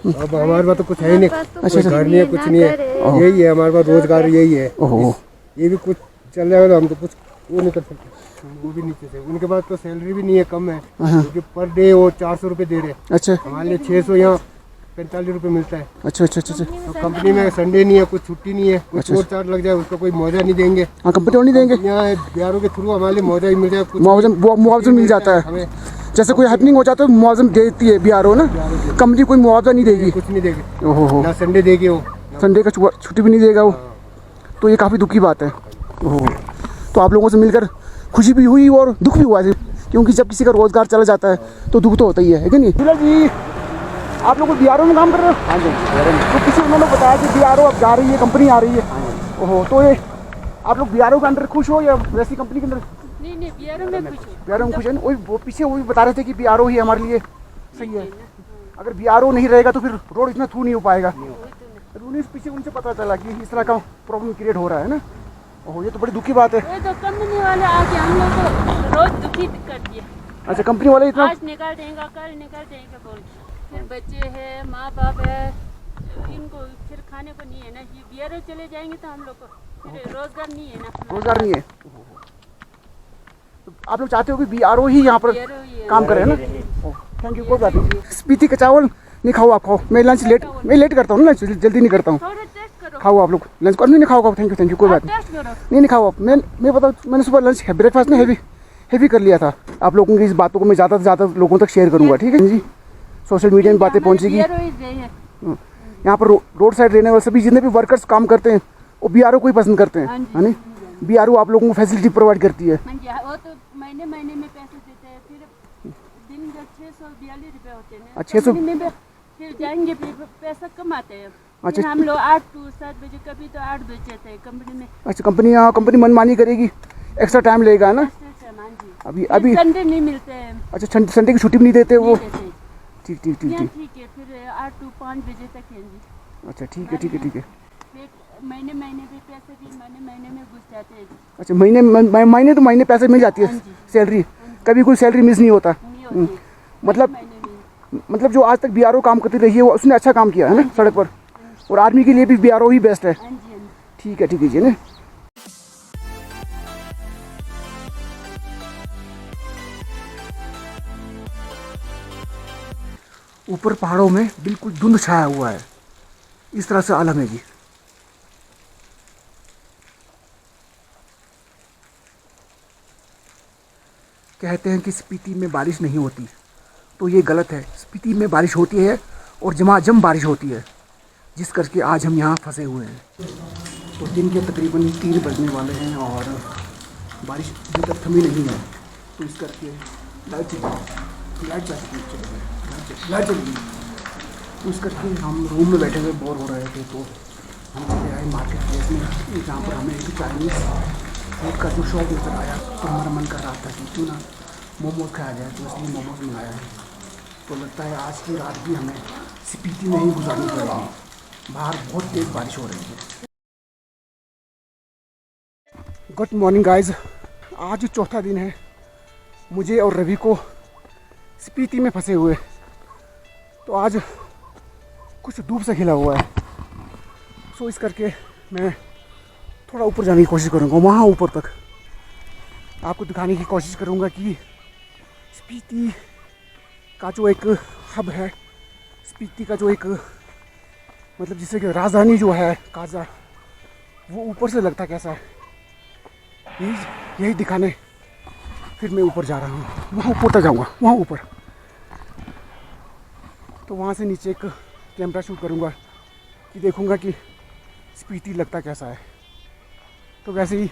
अब हमारे पास तो कुछ है ही नहीं, अच्छा घर नहीं है, कुछ नहीं है, यही है हमारे पास रोजगार, यही है। ये भी कुछ चल जाएगा तो हम तो कुछ वो नहीं कर सकते, वो भी नीचे से। उनके पास तो सैलरी भी नहीं है, कम है, क्योंकि पर डे वो 400 रुपये दे रहे। अच्छा हमारे लिए 600, यहाँ 45 रुपये मिलता है। अच्छा अच्छा अच्छा। तो कंपनी में संडे नहीं है, कुछ छुट्टी नहीं है, कुछ और चार्ज लग जाए उसका कोई मुआवजा नहीं देंगे। हाँ कंपनी और नहीं देंगे, यहाँ बिहारों के थ्रू हमारे लिए मुआवजा ही मिल जाए, कुछ मुआवजा मिल जाता है हमें। जैसे कोई हैपनिंग हो जाता है मुआवजा देती है बीआरओ ना, कंपनी कोई मुआवजा नहीं देगी, कुछ नहीं देगी, ओहो ना संडे देगी वो, संडे का छुट्टी भी नहीं देगा वो। तो ये काफ़ी दुख की बात है। ओहो, तो आप लोगों से मिलकर खुशी भी हुई और दुख भी हुआ है, क्योंकि जब किसी का रोजगार चला जाता है तो दुख तो होता ही है कि नहीं। जी आप लोग बीआरओ में काम कर रहे हो? हाँ जी, तो किसी उन्होंने बताया कि बीआरओ अब जा रही है, कंपनी आ रही है। ओहो, तो ये आप लोग बीआरओ के अंदर खुश हो या वैसी कंपनी के अंदर? नहीं बीआरओ में खुश हूँ। बीआरओ में खुश है। वही वो पीछे वही बता रहे थे कि बीआरओ ही हमारे लिए सही है। अगर बीआरओ नहीं रहेगा तो फिर रोड इतना थ्रू नहीं हो पाएगा। उन्हें पीछे उनसे पता चला कि इस तरह का प्रॉब्लम क्रिएट हो रहा है ना। ओहो, ये तो बड़ी दुख की बात है। ये तो कंपनी वाले आके हम लोग को रोज दुखी कर दिए। अच्छा, कंपनी वाले इतना आज निकाल देंगे, कल निकाल देंगे बोल के। फिर बच्चे हैं, माँ बाप है, इनको फिर खाने को नहीं है ना। ये बीआरओ चले जाएंगे तो हम लोग को फिर रोजगार नहीं है ना। रोजगार नहीं है। तो आप लोग चाहते हो कि बीआरओ ही यहाँ पर काम करे ना। थैंक यू, कोई बात नहीं। स्पीति का चावल नहीं खाओ आप, खाओ। मैं लंच लेट करता हूँ ना, जल्दी नहीं करता हूँ। खाओ आप लोग लंच कर, नहीं खाओ, थैंक यू कोई बात नहीं। नहीं खाओ आप। मैं बताऊँ, मैंने सुबह लंच ब्रेकफास्ट में हैवी कर लिया था। आप लोगों की इस बातों को मैं ज़्यादा से ज़्यादा लोगों तक शेयर करूँगा, ठीक है जी। सोशल मीडिया में बातें पहुँचेगी। यहाँ पर रोड साइड रहने वाले सभी जितने भी वर्कर्स काम करते हैं वो बीआरओ को ही पसंद करते हैं, है नहीं। बीआरओ आप लोगों को फैसिलिटी प्रोवाइड करती है। वो तो महीने में पैसे देते हैं, फिर दिन का 642 रुपये होते हैं। अच्छा, 600 फिर जाएंगे, फिर पैसा कमाते हैं। अच्छा, हम लोग 8 से 7 बजे, कभी तो 8 बजे थे कंपनी में। अच्छा, कंपनी मनमानी करेगी, एक्स्ट्रा टाइम लेगा ना। अभी संडे नहीं मिलते हैं। अच्छा, संडे की छुट्टी भी नहीं देते वो। ठीक है, फिर 8 से 5 बजे तक है जी। अच्छा, ठीक है। महीने भी पैसे भी महीने में घुस जाते हैं। अच्छा, महीने पैसे मिल जाती है सैलरी, कभी कोई सैलरी मिस नहीं होता। मतलब जो आज तक बीआरओ काम करती रही है वो उसने अच्छा काम किया है ना सड़क पर, और आर्मी के लिए भी बीआरओ ही बेस्ट है। ठीक है जी ना। ऊपर पहाड़ों में बिल्कुल धुंध छाया हुआ है, इस तरह से आलम है जी। कहते हैं कि स्पीति में बारिश नहीं होती, तो ये गलत है। स्पीति में बारिश होती है और झमाझम बारिश होती है, जिस करके आज हम यहाँ फंसे हुए हैं। तो दिन के तकरीबन 3 बजने वाले हैं और बारिश अभी तक थमी नहीं है, तो इस करके लाइट चली तो इस करके हम रूम में बैठे हुए बोर हो रहे थे। तो हम चले आए मार्केट प्लेस में, जहाँ पर हमें एक चाइनीज़ फूड का जो शॉप नजर आया। तो हमारा मन कर रहा था कि क्यों ना मोमोज खाया जाए, तो इसलिए मोमोज मंगाया है। तो लगता है आज की रात भी हमें स्पीति में ही गुजारनी पड़ेगी, बाहर बहुत तेज़ बारिश हो रही है। गुड मॉर्निंग गाइज, आज चौथा दिन है मुझे और रवि को स्पीति में फंसे हुए। तो आज कुछ धूप से खिला हुआ है, सो इस करके मैं थोड़ा ऊपर जाने की कोशिश करूँगा, वहाँ ऊपर तक आपको दिखाने की कोशिश करूँगा कि स्पीति का जो एक हब है, स्पीति का जो एक मतलब जिसे कि राजधानी जो है काजा, वो ऊपर से लगता कैसा है, यही दिखाने फिर मैं ऊपर जा रहा हूँ। वहाँ ऊपर तक जाऊँगा, वहाँ ऊपर, तो वहाँ से नीचे एक कैमरा शूट करूँगा कि देखूँगा कि स्पीति लगता कैसा है। तो वैसे ही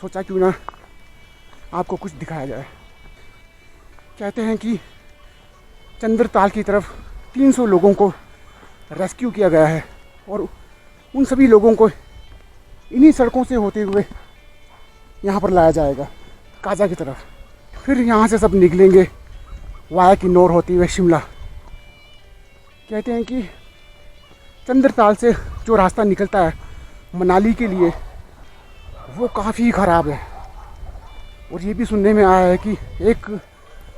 सोचा क्यों ना आपको कुछ दिखाया जाए। कहते हैं कि चंद्रताल की तरफ 300 लोगों को रेस्क्यू किया गया है और उन सभी लोगों को इन्हीं सड़कों से होते हुए यहाँ पर लाया जाएगा काजा की तरफ। फिर यहाँ से सब निकलेंगे वाया किन्नौर होते हुए शिमला। कहते हैं कि चंद्रताल से जो रास्ता निकलता है मनाली के लिए वो काफ़ी ख़राब है, और ये भी सुनने में आया है कि एक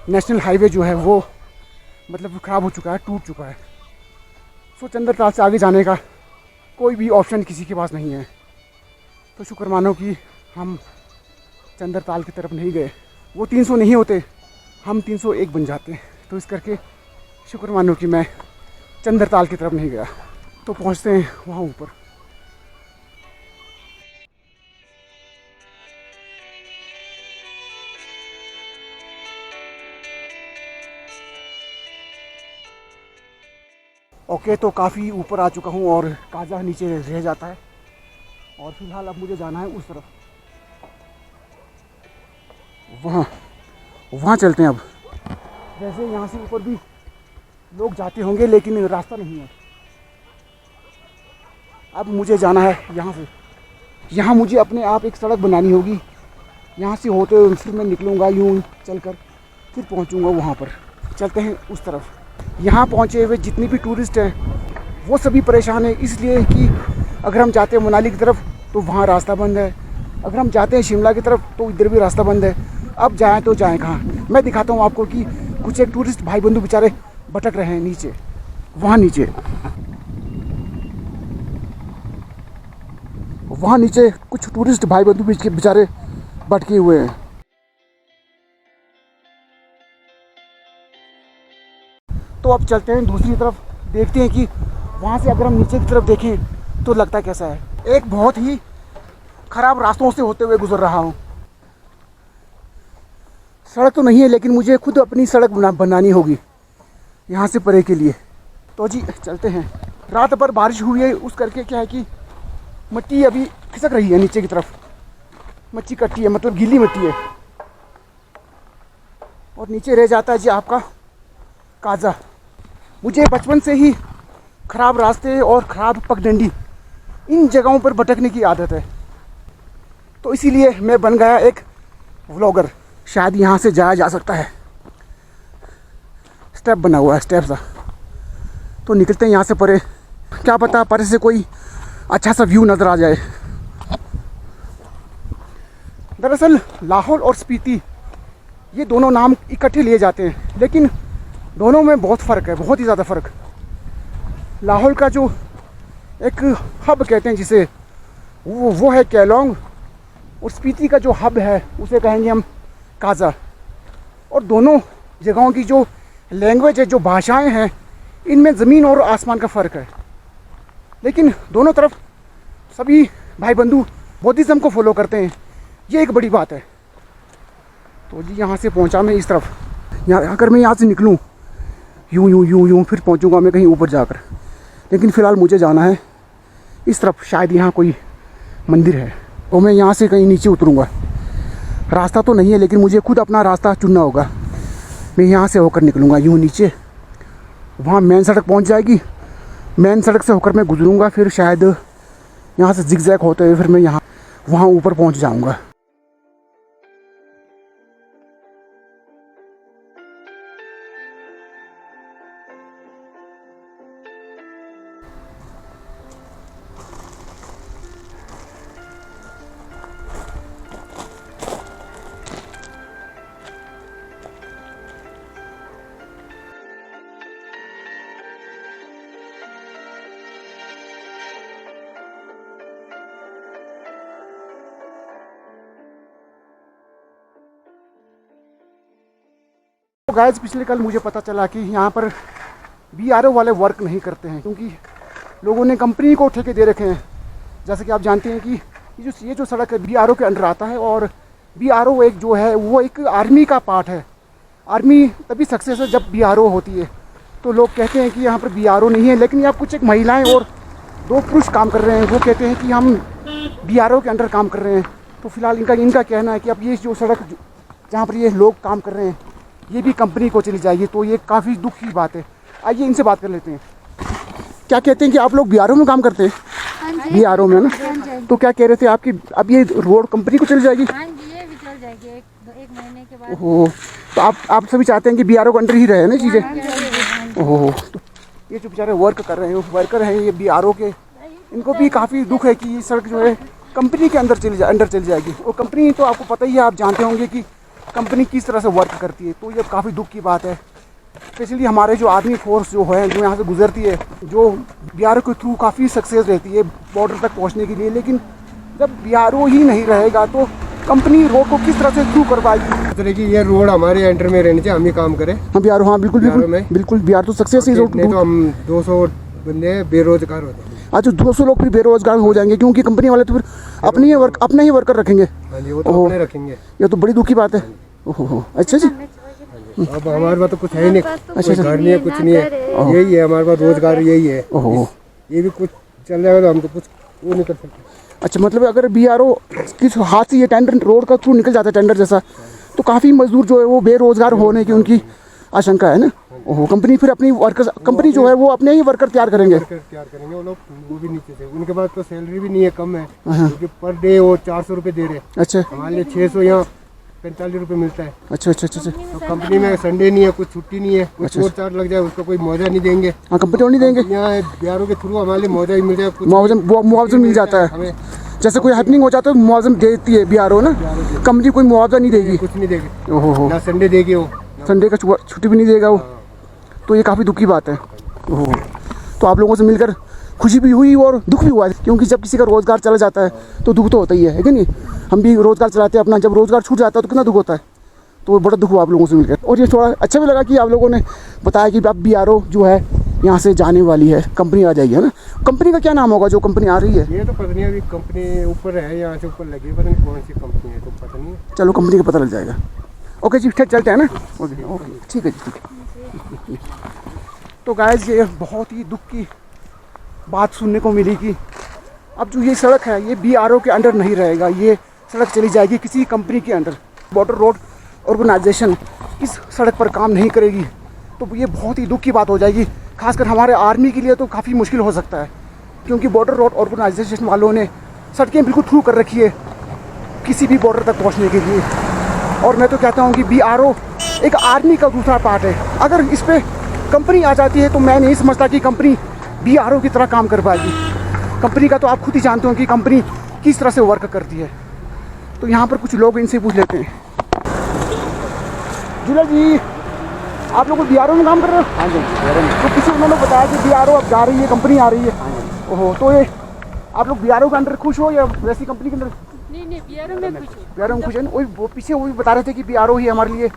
नेशनल हाईवे जो है वो मतलब ख़राब हो चुका है, टूट चुका है। सो चंद्रताल से आगे जाने का कोई भी ऑप्शन किसी के पास नहीं है। तो शुक्र मानो कि हम चंद्रताल की तरफ नहीं गए। वो 300 नहीं होते, हम 301 बन जाते। तो इस करके शुक्र मानो कि मैं चंद्रताल की तरफ नहीं गया। तो पहुंचते हैं वहाँ ऊपर। ओके, तो काफ़ी ऊपर आ चुका हूँ और काजा नीचे रह जाता है। और फिलहाल अब मुझे जाना है उस तरफ, वहाँ चलते हैं अब। वैसे यहाँ से ऊपर भी लोग जाते होंगे लेकिन रास्ता नहीं है। अब मुझे जाना है यहाँ से। यहाँ मुझे अपने आप एक सड़क बनानी होगी। यहाँ से होते हुए फिर मैं निकलूँगा यूँ चलकर, फिर पहुँचूँगा वहाँ पर। चलते हैं उस तरफ। यहाँ पहुँचे हुए जितने भी टूरिस्ट हैं वो सभी परेशान हैं, इसलिए कि अगर हम जाते हैं मनाली की तरफ तो वहाँ रास्ता बंद है, अगर हम जाते हैं शिमला की तरफ तो इधर भी रास्ता बंद है। अब जाएँ तो जाएँ कहाँ? मैं दिखाता हूँ आपको कि कुछ एक टूरिस्ट भाई बंधु बेचारे भटक रहे हैं नीचे, वहाँ नीचे कुछ टूरिस्ट भाई बंधु बेचारे भटके हुए हैं। तो अब चलते हैं दूसरी तरफ, देखते हैं कि वहाँ से अगर हम नीचे की तरफ देखें तो लगता कैसा है। एक बहुत ही ख़राब रास्तों से होते हुए गुजर रहा हूँ। सड़क तो नहीं है लेकिन मुझे खुद अपनी सड़क बनानी होगी यहाँ से परे के लिए। तो जी चलते हैं। रात भर बारिश हुई है, उस करके क्या है कि मिट्टी अभी खिसक रही है नीचे की तरफ। मिट्टी कट्टी है, मतलब गीली मिट्टी है। और नीचे रह जाता है जी आपका काजा। मुझे बचपन से ही ख़राब रास्ते और ख़राब पगडंडी इन जगहों पर भटकने की आदत है। तो इसीलिए मैं बन गया एक व्लॉगर। शायद यहाँ से जाया जा सकता है, स्टेप बना हुआ है, स्टेप सा। तो निकलते हैं यहाँ से परे, क्या पता परे से कोई अच्छा सा व्यू नज़र आ जाए। दरअसल लाहौल और स्पीति ये दोनों नाम इकट्ठे लिए जाते हैं, लेकिन दोनों में बहुत फ़र्क है, बहुत ही ज़्यादा फ़र्क। लाहौल का जो एक हब कहते हैं जिसे, वो है केलोंग, और स्पीति का जो हब है उसे कहेंगे हम काजा। और दोनों जगहों की जो लैंग्वेज है, जो भाषाएं हैं, इनमें ज़मीन और आसमान का फ़र्क है। लेकिन दोनों तरफ सभी भाई बंधु बौद्धिज़्म को फॉलो करते हैं, ये एक बड़ी बात है। तो जी यहाँ से पहुँचा मैं इस तरफ। अगर मैं यहाँ से निकलूँ यूँ फिर पहुँचूँगा मैं कहीं ऊपर जाकर। लेकिन फ़िलहाल मुझे जाना है इस तरफ, शायद यहाँ कोई मंदिर है। तो मैं यहाँ से कहीं नीचे उतरूँगा। रास्ता तो नहीं है लेकिन मुझे खुद अपना रास्ता चुनना होगा। मैं यहाँ से होकर निकलूँगा यूँ नीचे, वहाँ मेन सड़क पहुँच जाएगी। मेन सड़क से होकर मैं गुजरूँगा, फिर शायद यहाँ से जिगजैग होते हुए फिर मैं वहाँ ऊपर पहुँच जाऊँगा। तो गाइस, पिछले कल मुझे पता चला कि यहाँ पर BRO वाले वर्क नहीं करते हैं, क्योंकि लोगों ने कंपनी को ठेके दे रखे हैं। जैसे कि आप जानते हैं कि ये जो सड़क है BRO के अंडर आता है, और BRO एक जो है वो एक आर्मी का पार्ट है। आर्मी तभी सक्सेस है जब BRO होती है। तो लोग कहते हैं कि यहाँ पर BRO नहीं है, लेकिन यहाँ कुछ एक महिलाएँ और 2 पुरुष काम कर रहे हैं। वो कहते हैं कि हम BRO के अंडर काम कर रहे हैं। तो फिलहाल इनका कहना है कि अब ये जो सड़क जहाँ पर ये लोग काम कर रहे हैं ये भी कंपनी को चली जाएगी। तो ये काफ़ी दुख की बात है। आइए इनसे बात कर लेते हैं। क्या कहते हैं कि आप लोग BRO में काम करते हैं? हाँ, BRO में ना? तो क्या कह रहे थे आपकी अब ये रोड कंपनी को चली जाएगी? हाँ जी, ये भी चल जाएगी एक महीने के बाद। ओहो, तो आप सभी चाहते हैं कि BRO के अंडर ही रहे ना चीज़ें? ओहो, तो ये जो बेचारे वर्क कर रहे हैं, वर्कर हैं ये BRO के, इनको भी काफ़ी दुख है कि ये सड़क जो है कंपनी के अंदर चली जाएगी। और कंपनी तो आपको पता ही है, आप जानते होंगे कि कंपनी किस तरह से वर्क करती है। तो ये काफ़ी दुख की बात है स्पेशली हमारे जो आर्मी फोर्स जो है जो यहाँ से गुजरती है, जो BRO के थ्रू काफ़ी सक्सेस रहती है बॉर्डर तक पहुँचने के लिए, लेकिन जब BRO ही नहीं रहेगा तो कंपनी रोड को किस तरह से थ्रू करवाएगी। तरह की ये रोड हमारे अंडर में रहनी चाहिए, हम ही काम करें। हाँ BRO, हाँ बिल्कुल बिल्कुल BRO तो सक्सेस ही रोड। नहीं तो हम 200 बंदे बेरोजगार होते हैं। अच्छा 200 लोग फिर बेरोजगार हो जाएंगे, क्योंकि कंपनी वाले तो फिर अपने ही वर्कर रखेंगे। हाँ जी, वो तो अपने रखेंगे। ये तो बड़ी दुख की बात है। ओहो अच्छा जी। अब हमारे पास तो कुछ है ही नहीं, अच्छा घर नहीं है, कुछ नहीं है, यही है हमारे पास रोजगार, यही है। ओहो ये भी कुछ चल जाएगा तो हम तो कुछ वो नहीं कर सकते। अच्छा, मतलब अगर BRO किस हाथ से ये टेंडर रोड का थ्रू निकल जाता है टेंडर जैसा, तो काफ़ी मजदूर जो है वो बेरोजगार होने की उनकी आशंका है ना। ओहो, कंपनी फिर अपनी वर्कर्स, कंपनी जो है वो अपने ही वर्कर तैयार करेंगे। वो लोग वो भी नीचे से, उनके पास तो सैलरी भी नहीं है, कम है, क्योंकि पर डे वो 400 रुपये दे रहे हैं। अच्छा, हमारे लिए 600, यहाँ 45 रुपये मिलता है। अच्छा अच्छा अच्छा। तो कंपनी में संडे नहीं है, कुछ छुट्टी नहीं है, कुछ और चार्ज लग जाए उसको कोई मुआवजा नहीं देंगे। हाँ, कंपनी और नहीं देंगे। यहाँ BRO के थ्रू हमारे लिए मुआवजा मिल जाए, मुआवजा मिल जाता है हमें। जैसे कोई हैपनिंग हो जाता है मुआवजा देती है BRO ना, कंपनी कोई मुआवजा नहीं देगी, कुछ नहीं देगी। ओहो, ना संडे देगी, वो संडे का छुट्टी भी नहीं देगा वो। तो ये काफ़ी दुख की बात है। ओहो, तो आप लोगों से मिलकर खुशी भी हुई और दुख भी हुआ है, क्योंकि जब किसी का रोज़गार चला जाता है तो दुख तो होता ही है कि नहीं। हम भी रोज़गार चलाते हैं अपना, जब रोज़गार छूट जाता है तो कितना दुख होता है। तो बड़ा दुख हुआ आप लोगों से मिलकर, और ये थोड़ा अच्छा भी लगा कि आप लोगों ने बताया कि अब BRO जो है यहाँ से जाने वाली है, कंपनी आ जाएगी, है ना। कंपनी का क्या नाम होगा जो कंपनी आ रही है? ये तो पता नहीं, अभी कंपनी ऊपर है, यहाँ से ऊपर लगी है, पता नहीं कौन सी कंपनी है, तो पता नहीं है। चलो कंपनी का पता लग जाएगा। ओके जी, फिर चलते हैं ना। ओके ओके, ठीक है जी, ठीक है। तो गाइस, ये बहुत ही दुख की बात सुनने को मिली कि अब जो ये सड़क है ये BRO के अंडर नहीं रहेगा, ये सड़क चली जाएगी किसी कंपनी के अंडर। बॉर्डर रोड ऑर्गेनाइजेशन इस सड़क पर काम नहीं करेगी तो ये बहुत ही दुख की बात हो जाएगी, खासकर हमारे आर्मी के लिए तो काफ़ी मुश्किल हो सकता है, क्योंकि बॉर्डर रोड ऑर्गेनाइजेशन वालों ने सड़कें बिल्कुल थ्रू कर रखी है किसी भी बॉर्डर तक पहुंचने के लिए। और मैं तो कहता हूं कि BRO एक आर्मी का दूसरा पार्ट है। अगर इस पर कंपनी आ जाती है तो मैं नहीं समझता कि कंपनी BRO की तरह काम कर पाएगी। कंपनी का तो आप खुद ही जानते हो कि कंपनी किस तरह से वर्क करती है। तो यहाँ पर कुछ लोग, इनसे पूछ लेते हैं। जुला जी, आप लोग BRO में काम कर रहे हो? हाँ जी, तो किसी उन्होंने बताया कि BRO अब जा रही है, कंपनी आ रही है। ओहो, तो ये आप लोग BRO के अंदर खुश हो या वैसी कंपनी के अंदर? नहीं BRO में खुश हूँ। BRO में खुश है ना। वो पीछे वो भी बता रहे थे कि BRO ही हमारे लिए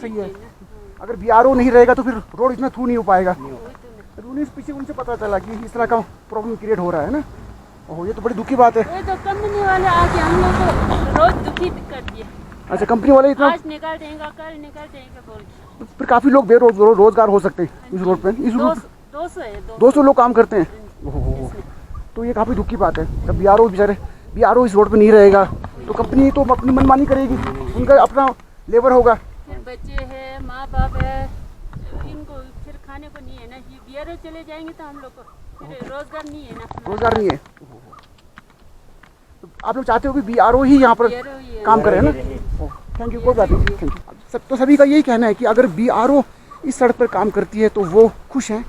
सही है। अगर BRO नहीं रहेगा तो फिर रोड इतना थ्रू नहीं हो पाएगा। पीछे उनसे पता चला कि इस तरह का प्रॉब्लम क्रिएट हो रहा है ना। ओहो, ये तो बड़ी दुखी बात है। ये तो कंपनी वाले आके हम लोग को रोज दुखी कर दिए। अच्छा, कंपनी वाले इतना आज निकाल देंगे, कल निकाल देंगे बोल के। फिर काफ़ी लोग बेरोजगार हो सकते हैं इस रोड पे। इस रोड 200 है, 200 लोग काम करते हैं। ओहो, तो ये काफ़ी दुख की बात है। जब BRO इस रोड पे नहीं रहेगा तो कंपनी तो अपनी मनमानी करेगी, उनका अपना लेबर होगा। फिर बच्चे हैं, माँ बाप है, इनको फिर खाने को नहीं है ना। ये BRO चले जाएंगे तो हम लोग को फिर रोजगार नहीं है ना। रोजगार नहीं है। तो आप लोग चाहते हो कि BRO ही यहाँ पर BRO ही है। काम करे ना। थैंक यू, कोई बात नहीं, थैंक यू। तो सभी का यही कहना है कि अगर BRO इस सड़क पर काम करती है तो वो खुश हैं,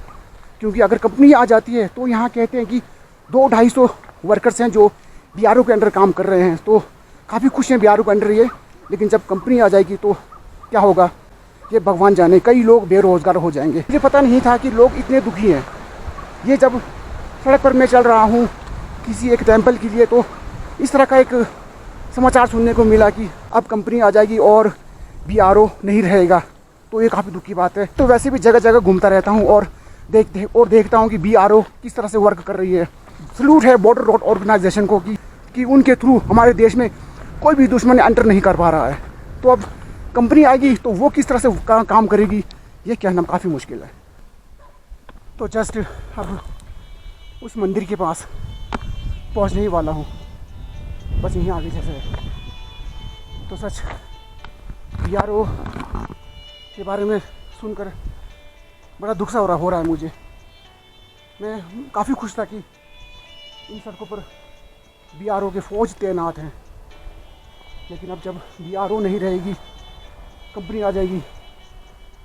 क्योंकि अगर कंपनी आ जाती है तो यहाँ कहते हैं कि 200-250 वर्कर्स हैं जो BRO के अंडर काम कर रहे हैं, तो काफ़ी खुश हैं BRO के अंडर ये। लेकिन जब कंपनी आ जाएगी तो क्या होगा ये भगवान जाने। कई लोग बेरोजगार हो जाएंगे। मुझे पता नहीं था कि लोग इतने दुखी हैं। ये जब सड़क पर मैं चल रहा हूँ किसी एक टेम्पल के लिए तो इस तरह का एक समाचार सुनने को मिला कि अब कंपनी आ जाएगी और BRO नहीं रहेगा, तो ये काफ़ी दुख की बात है। तो वैसे भी जगह जगह घूमता रहता हूँ और देखता हूँ कि BRO किस तरह से वर्क कर रही है। सलूट है बॉर्डर रोड ऑर्गेनाइजेशन को कि उनके थ्रू हमारे देश में कोई भी दुश्मन एंटर नहीं कर पा रहा है। तो अब कंपनी आएगी तो वो किस तरह से काम करेगी ये कहना काफ़ी मुश्किल है। तो जस्ट अब उस मंदिर के पास पहुंचने ही वाला हूँ, बस यहीं आगे जैसे है। तो सच BRO के बारे में सुनकर बड़ा दुख सा हो रहा है मुझे। मैं काफ़ी खुश था कि इन सड़कों पर BRO के फौज तैनात हैं, लेकिन अब जब BRO नहीं रहेगी, कंपनी आ जाएगी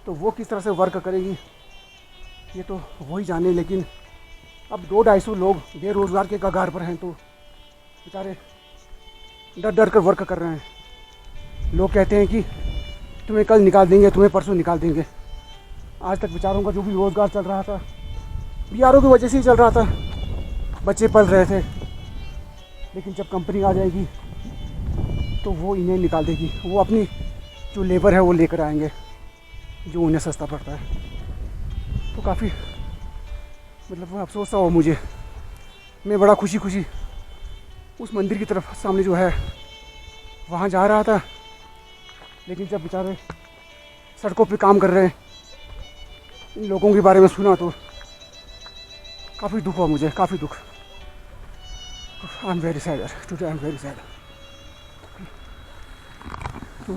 तो वो किस तरह से वर्क करेगी ये तो वही जाने। लेकिन अब 200-250 लोग बेरोज़गार के कगार पर हैं तो बेचारे डर कर वर्क कर रहे हैं। लोग कहते हैं कि तुम्हें कल निकाल देंगे, तुम्हें परसों निकाल देंगे। आज तक बेचारों का जो भी रोज़गार चल रहा था बीआरओ की वजह से ही चल रहा था, बच्चे पल रहे थे। लेकिन जब कंपनी आ जाएगी तो वो इन्हें निकाल देगी, वो अपनी जो लेबर है वो लेकर आएंगे जो उन्हें सस्ता पड़ता है। तो काफ़ी मतलब अफसोस था वो मुझे। मैं बड़ा खुशी खुशी उस मंदिर की तरफ सामने जो है वहाँ जा रहा था, लेकिन जब बेचारे सड़कों पे काम कर रहे हैं इन लोगों के बारे में सुना तो काफ़ी दुख हुआ मुझे, काफ़ी दुख। I am very sad today, I am very sad. तो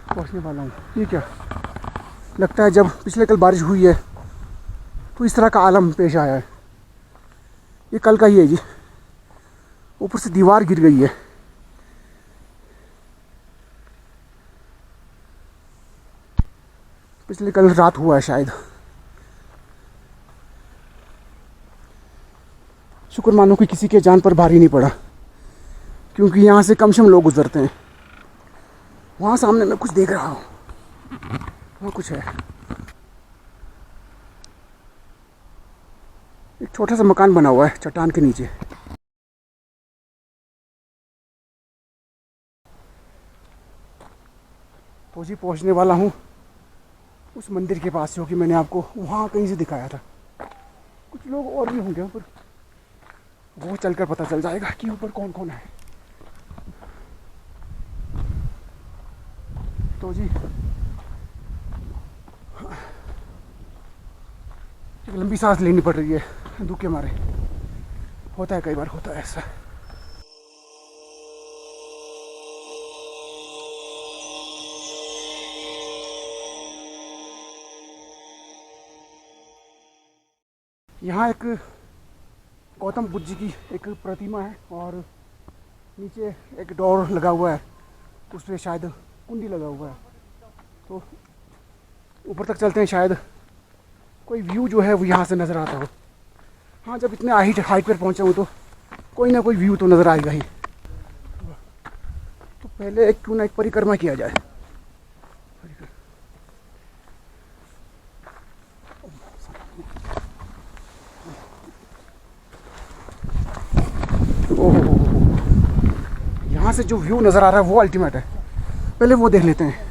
पहुँचने वाला हूँ। ये क्या लगता है, जब पिछले कल बारिश हुई है तो इस तरह का आलम पेश आया है। ये कल का ही है जी, ऊपर से दीवार गिर गई है। पिछले कल रात हुआ है शायद। शुक्र मानो कि किसी के जान पर भारी नहीं पड़ा, क्योंकि यहाँ से कम से कम लोग गुजरते हैं। वहाँ सामने मैं कुछ देख रहा हूँ, वहाँ कुछ है। एक छोटा सा मकान बना हुआ है चट्टान के नीचे। तो जी पहुँचने वाला हूँ उस मंदिर के पास, जो कि मैंने आपको वहाँ कहीं से दिखाया था। कुछ लोग और भी होंगे ऊपर, वो चलकर पता चल जाएगा कि ऊपर कौन कौन है। तो जी एक लंबी सांस लेनी पड़ रही है दुख के मारे। होता है, कई बार होता है ऐसा। यहाँ एक गौतम बुद्ध जी की एक प्रतिमा है और नीचे एक डोर लगा हुआ है, उस पर शायद कुंडी लगा हुआ है। तो ऊपर तक चलते हैं, शायद कोई व्यू जो है वो यहाँ से नज़र आता हो। हाँ, जब इतने हाइट पर पहुँचा हूँ तो कोई ना कोई व्यू तो नज़र आएगा ही। तो पहले क्यों ना एक परिक्रमा किया जाए। ओह, यहाँ से जो व्यू नज़र आ रहा है वो अल्टीमेट है, पहले वो देख लेते हैं।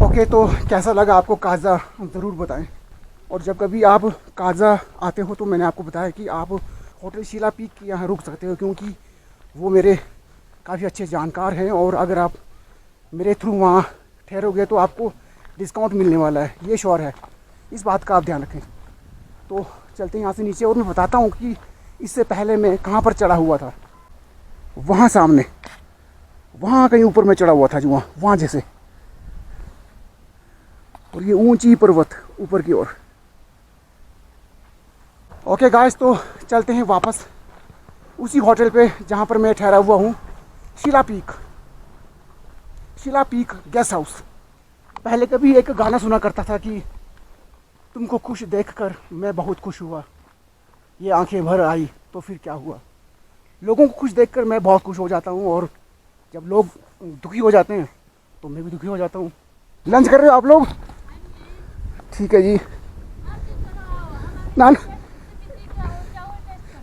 ओके, तो कैसा लगा आपको काजा ज़रूर बताएं। और जब कभी आप काजा आते हो तो मैंने आपको बताया कि आप होटल शीला पीक के यहाँ रुक सकते हो, क्योंकि वो मेरे काफ़ी अच्छे जानकार हैं और अगर आप मेरे थ्रू वहाँ ठहरोगे तो आपको डिस्काउंट मिलने वाला है, ये श्योर है। इस बात का आप ध्यान रखें। तो चलते हैं यहाँ से नीचे और मैं बताता हूँ कि इससे पहले मैं कहाँ पर चढ़ा हुआ था। वहाँ सामने, वहाँ कहीं ऊपर मैं चढ़ा हुआ था, जो वहाँ जैसे। और ये ऊंची पर्वत ऊपर की ओर। ओके गाइस, तो चलते हैं वापस उसी होटल पे जहाँ पर मैं ठहरा हुआ हूँ, शीला पीक गेस्ट हाउस। पहले कभी एक गाना सुना करता था कि तुमको खुश देखकर मैं बहुत खुश हुआ, ये आंखें भर आई तो फिर क्या हुआ। लोगों को खुश देखकर मैं बहुत खुश हो जाता हूँ, और जब लोग दुखी हो जाते हैं तो मैं भी दुखी हो जाता हूँ। लंच कर रहे हो आप लोग? ठीक है जी। नान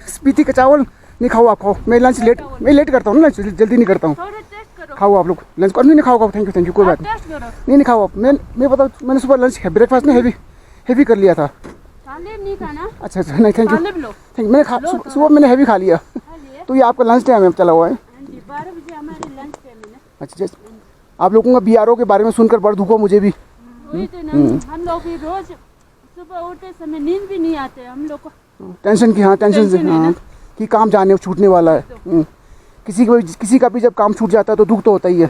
स्पीति का चावल नहीं खाओ, आप खाओ। मैं लेट करता हूँ ना, जल्दी नहीं करता हूँ। खाओ आप लोग लंच कर। नहीं खाओ, थैंक यू, कोई बात नहीं खाओ आप। मैं बता, मैंने सुबह लंच ब्रेकफास्ट में हेवी कर लिया था। नहीं खाना? अच्छा, नहीं थैंक यू। मैंने सुबह मैंने हेवी खा लिया। तो ये आपका लंच टाइम चला हुआ है? 12 बजे हमारे लंच टाइम है ना। अच्छा, आप लोगों का बीआरओ के बारे में सुनकर बड़ा दुख हुआ मुझे भी। वही तो ना, हम लोग भी रोज सुबह उठते समय नींद भी नहीं आते हम लोग को। टेंशन की, हाँ टेंशन से, हाँ कि काम जाने छूटने वाला है। किसी का भी जब काम छूट जाता है तो दुख तो होता ही है।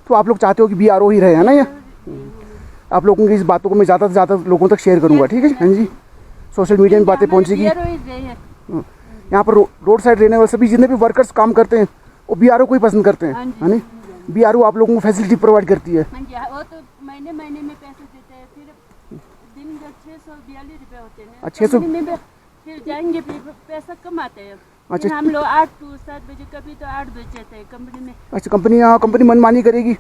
तो आप लोग चाहते हो कि बीआरओ ही रहे, है ना? ये आप लोगों की इस बातों को मैं ज़्यादा से ज़्यादा लोगों तक शेयर करूँगा, ठीक है? हाँ जी, सोशल मीडिया में बातें पहुँचेगी। यहाँ पर रोड साइड रहने वाले सभी जितने भी वर्कर्स काम करते हैं वो BRO को ही पसंद करते हैं, है नहीं? BRO आप लोगों को फैसिलिटी प्रोवाइड करती है। हाँ जी, वो तो महीने महीने में पैसे देते हैं, फिर दिन का 642 रुपये होते हैं। 600 कंपनी में फिर जाएंगे, फिर पैसा कम आते हैं। अच्छा। फिर हम लोग 8 to 7 बजे, कभी तो 8 बजे जाते हैं कंपनी में। अच्छा, कंपनी मनमानी करेगी,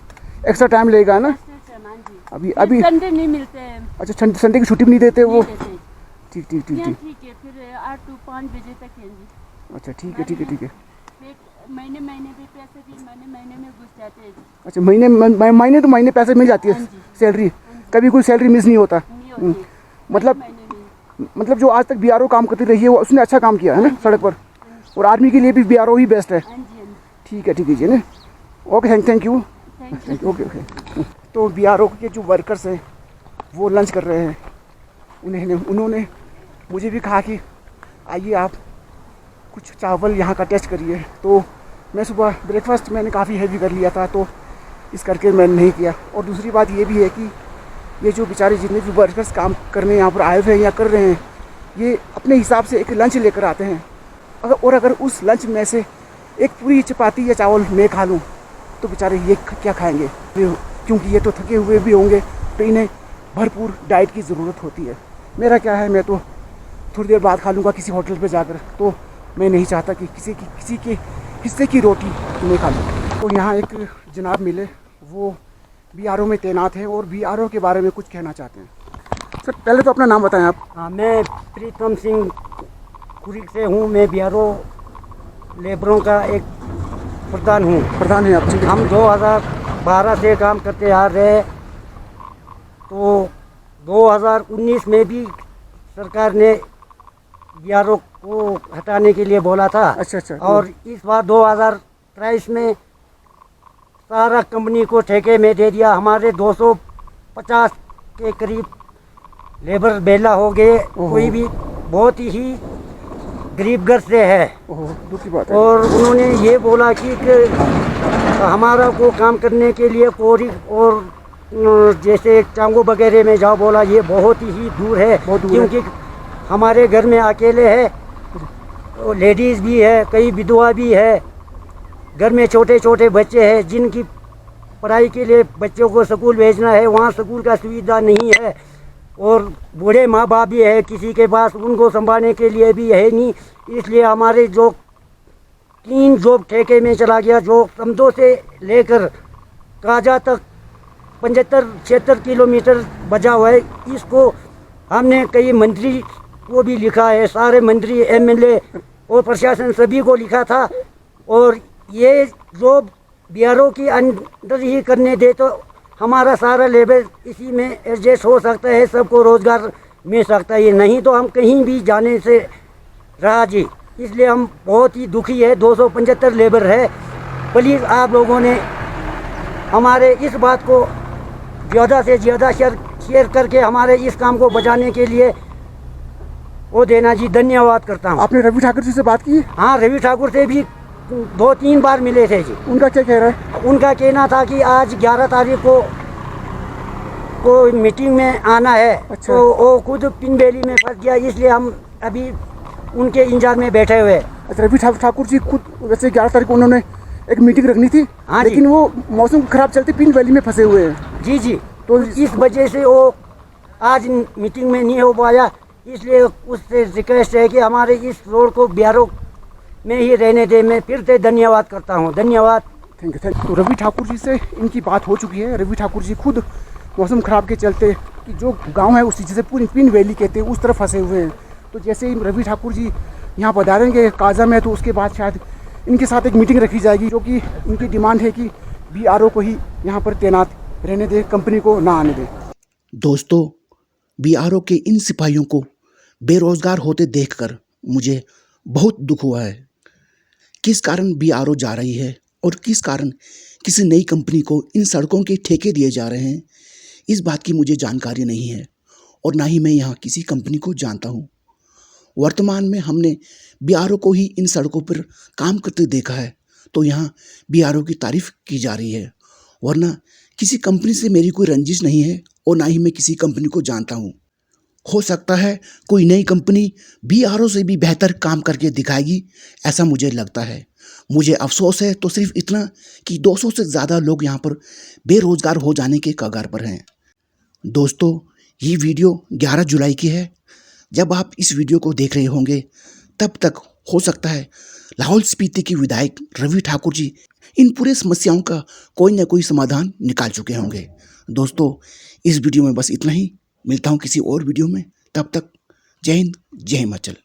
एक्स्ट्रा टाइम लेगा, है ना? हाँ अभी जी, फिर संडे नहीं मिलते हैं। अच्छा, संडे की छुट्टी भी नहीं देते वो? नहीं देते। ठीक ठीक ठीक यहाँ ठीक। ठीक है, फिर 8 to 5 बजे तक है जी। अच्छा, ठीक है ठीक है ठीक है। फिर महीने महीने भी पैसे भी महीने में घुस जाते हैं जी। अच्छा, महीने तो महीने पैसे मिल जाती है, हाँ जी। सैलरी, कभी कोई सैलरी मिस नहीं होता। नहीं होती। मतलब महीने में। मतलब जो आज तक BRO काम करती रही है वो उसने अच्छा काम किया है ना सड़क पर, और आर्मी के लिए भी BRO ही बेस्ट है। हाँ जी, हाँ जी। ठीक है जी ना। Okay, thank you. Thank you. Okay. तो BRO के जो वर्कर्स हैं वो लंच कर रहे हैं। उन्होंने मुझे भी कहा कि आइए आप कुछ चावल यहाँ का टेस्ट करिए। तो मैं सुबह ब्रेकफास्ट मैंने काफ़ी हैवी कर लिया था, तो इस करके मैंने नहीं किया। और दूसरी बात ये भी है कि ये जो बेचारे जितने भी वर्कर्स काम करने यहाँ पर आए हुए हैं या कर रहे हैं, ये अपने हिसाब से एक लंच लेकर आते हैं। अगर उस लंच में से एक पूरी चपाती या चावल मैं खा लूँ तो बेचारे ये क्या खाएंगे? क्योंकि ये तो थके हुए भी होंगे, तो इन्हें भरपूर डाइट की ज़रूरत होती है। मेरा क्या है, मैं तो थोड़ी देर बाद खा लूँगा किसी होटल पे जाकर, तो मैं नहीं चाहता कि किसी के हिस्से की रोटी मैं खा लूँ। तो यहाँ एक जनाब मिले, वो BRO में तैनात हैं और BRO के बारे में कुछ कहना चाहते हैं। सर, पहले तो अपना नाम बताएं आप। हाँ, मैं प्रीतम सिंह कुरिक से हूँ। मैं BRO लेबरों का एक प्रधान हूँ। प्रधान हैं आप? हम 2012 से काम करते आ रहे, तो 2019 में भी सरकार ने BRO को हटाने के लिए बोला था। अच्छा। और इस बार 2023 में सारा कंपनी को ठेके में दे दिया। हमारे 250 के करीब लेबर बेला हो गए। कोई भी बहुत ही गरीब घर से है। दूसरी बात है। और उन्होंने ये बोला कि हमारा को काम करने के लिए कोरी और जैसे टांगो वगैरह में जाओ, बोला ये बहुत ही दूर है, क्योंकि हमारे घर में अकेले है, लेडीज़ भी है, कई विधवा भी है, घर में छोटे छोटे बच्चे हैं जिनकी पढ़ाई के लिए बच्चों को स्कूल भेजना है, वहाँ स्कूल का सुविधा नहीं है, और बूढ़े माँ बाप भी है किसी के पास, उनको संभालने के लिए भी है नहीं। इसलिए हमारे जो 3 जॉब ठेके में चला गया, जो समदो से लेकर काजा तक 75-76 किलोमीटर बचा हुआ है। इसको हमने कई मंत्री को भी लिखा है, सारे मंत्री, MLA और प्रशासन सभी को लिखा था। और ये जॉब BRO की अंदर ही करने दे तो हमारा सारा लेबर इसी में एडजस्ट हो सकता है, सबको रोज़गार मिल सकता है। नहीं तो हम कहीं भी जाने से रहा जी। इसलिए हम बहुत ही दुखी है। 275 लेबर है। प्लीज़ आप लोगों ने हमारे इस बात को ज़्यादा से ज़्यादा शेयर करके हमारे इस काम को बचाने के लिए वो देना जी। धन्यवाद करता हूँ। आपने रवि ठाकुर जी से बात की? हाँ, रवि ठाकुर से भी 2-3 बार मिले थे जी। उनका क्या कह रहा है? उनका कहना था कि आज 11 तारीख को मीटिंग में आना है। अच्छा। तो वो खुद पिनबेली में फंस गया, इसलिए हम अभी उनके इंतजार में बैठे हुए। अच्छा, रवि ठाकुर जी खुद वैसे 11 तारीख को उन्होंने एक मीटिंग रखनी थी। हाँ, लेकिन वो मौसम खराब चलते पिन वैली में फंसे हुए हैं। जी जी। तो इस वजह से वो आज मीटिंग में नहीं हो पाया। इसलिए उससे रिक्वेस्ट है कि हमारे इस रोड को BRO में ही रहने दे। मैं फिर से धन्यवाद करता हूँ। धन्यवाद। Thank you. तो रवि ठाकुर जी से इनकी बात हो चुकी है। रवि ठाकुर जी खुद मौसम ख़राब के चलते कि जो गांव है उसी जिसे पूरी पिन वैली कहते हैं उस तरफ फंसे हुए हैं। तो जैसे ही रवि ठाकुर जी यहाँ पधारेंगे काजा में, तो उसके बाद शायद इनके साथ एक मीटिंग रखी जाएगी, जो कि इनकी डिमांड है कि BRO को ही यहाँ पर तैनात रहने दे, कंपनी को ना आने दे। दोस्तों, BRO के इन सिपाहियों को बेरोज़गार होते देखकर मुझे बहुत दुख हुआ है। किस कारण BRO जा रही है और किस कारण किसी नई कंपनी को इन सड़कों के ठेके दिए जा रहे हैं, इस बात की मुझे जानकारी नहीं है और ना ही मैं यहाँ किसी कंपनी को जानता हूँ। वर्तमान में हमने BRO को ही इन सड़कों पर काम करते देखा है, तो यहाँ BRO की तारीफ़ की जा रही है। वरना किसी कंपनी से मेरी कोई रंजिश नहीं है और ना ही मैं किसी कंपनी को जानता हूँ। हो सकता है कोई नई कंपनी BRO से भी बेहतर काम करके दिखाएगी, ऐसा मुझे लगता है। मुझे अफसोस है तो सिर्फ इतना कि 200 से ज़्यादा लोग यहाँ पर बेरोज़गार हो जाने के कगार पर हैं। दोस्तों, ये वीडियो 11 जुलाई की है। जब आप इस वीडियो को देख रहे होंगे तब तक हो सकता है लाहौल स्पीति के विधायक रवि ठाकुर जी इन पूरे समस्याओं का कोई ना कोई समाधान निकाल चुके होंगे। दोस्तों, इस वीडियो में बस इतना ही। मिलता हूँ किसी और वीडियो में, तब तक जय हिंद, जय हिमाचल।